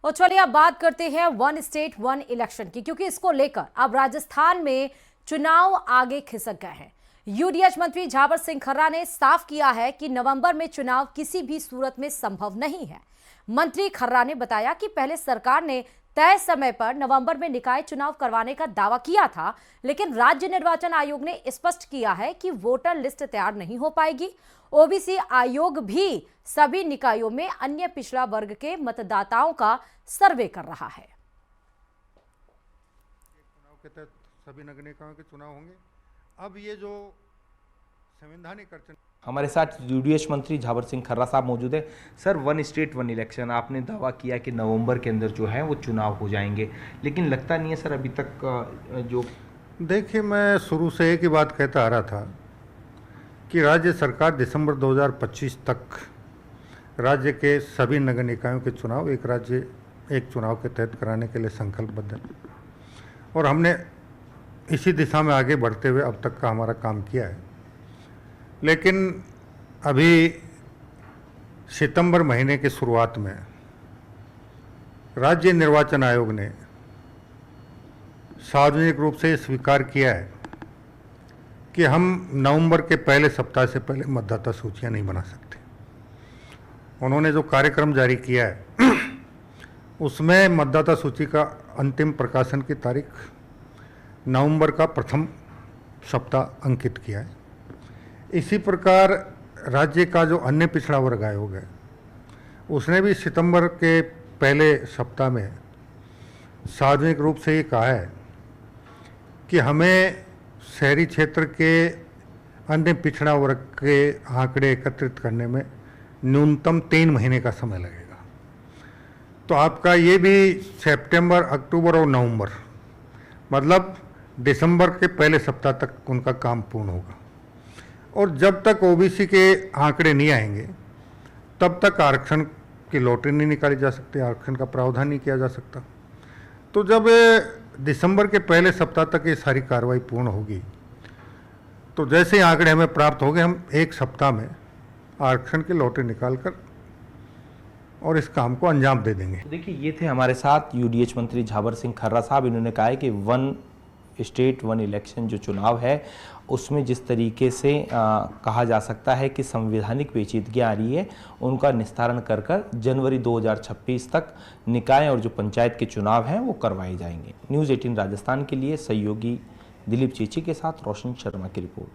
और चलिए अब बात करते हैं वन स्टेट वन इलेक्शन की, क्योंकि इसको लेकर अब राजस्थान में चुनाव आगे खिसक गए हैं। यूडीएच मंत्री झावर सिंह खर्रा ने साफ किया है कि नवंबर में चुनाव किसी भी सूरत में संभव नहीं है। मंत्री खर्रा ने बताया कि पहले सरकार ने तय समय पर नवंबर में निकाय चुनाव करवाने का दावा किया था, लेकिन राज्य निर्वाचन आयोग ने स्पष्ट किया है कि वोटर लिस्ट तैयार नहीं हो पाएगी। ओबीसी आयोग भी सभी निकायों में अन्य पिछड़ा वर्ग के मतदाताओं का सर्वे कर रहा है। चुनाव के तहत सभी नगर निकायों के चुनाव होंगे। अब ये जो संवैधानिक अड़चन, हमारे साथ यूडीएच मंत्री झावर सिंह खर्रा साहब मौजूद है। Sir, one state one election आपने दावा किया कि नवंबर के अंदर जो है वो चुनाव हो जाएंगे, लेकिन लगता नहीं है सर अभी तक जो। देखिए, मैं शुरू से एक ही बात कहता आ रहा था कि राज्य सरकार दिसंबर 2025 तक राज्य के सभी नगर निकायों के चुनाव एक राज्य एक चुनाव के तहत कराने के लिए संकल्पबद्ध है, और हमने इसी दिशा में आगे बढ़ते हुए अब तक का हमारा काम किया है। लेकिन अभी सितंबर महीने की शुरुआत में राज्य निर्वाचन आयोग ने सार्वजनिक रूप से स्वीकार किया है कि हम नवंबर के पहले सप्ताह से पहले मतदाता सूचियां नहीं बना सकते। उन्होंने जो कार्यक्रम जारी किया है उसमें मतदाता सूची का अंतिम प्रकाशन की तारीख नवंबर का प्रथम सप्ताह अंकित किया है। इसी प्रकार राज्य का जो अन्य पिछड़ा वर्ग आयोग है उसने भी सितंबर के पहले सप्ताह में सार्वजनिक रूप से ये कहा है कि हमें शहरी क्षेत्र के अन्य पिछड़ा वर्ग के आंकड़े एकत्रित करने में न्यूनतम 3 महीने का समय लगेगा। तो आपका ये भी सितंबर, अक्टूबर और नवंबर, मतलब दिसंबर के पहले सप्ताह तक उनका काम पूर्ण होगा। और जब तक ओबीसी के आंकड़े नहीं आएंगे तब तक आरक्षण की लॉटरी नहीं निकाली जा सकती, आरक्षण का प्रावधान नहीं किया जा सकता। तो जब दिसंबर के पहले सप्ताह तक ये सारी कार्रवाई पूर्ण होगी तो जैसे ही आंकड़े हमें प्राप्त हो गए, हम एक सप्ताह में आरक्षण की लॉटरी निकालकर और इस काम को अंजाम दे देंगे। देखिए, ये थे हमारे साथ यूडीएच मंत्री झावर सिंह खर्रा साहब। इन्होंने कहा है कि वन स्टेट वन इलेक्शन जो चुनाव है उसमें जिस तरीके से कहा जा सकता है कि संवैधानिक पेचीदगियां आ रही है, उनका निस्तारण कर जनवरी 2026 तक निकाय और जो पंचायत के चुनाव हैं वो करवाए जाएंगे। न्यूज़ 18 राजस्थान के लिए सहयोगी दिलीप चीची के साथ रोशन शर्मा की रिपोर्ट।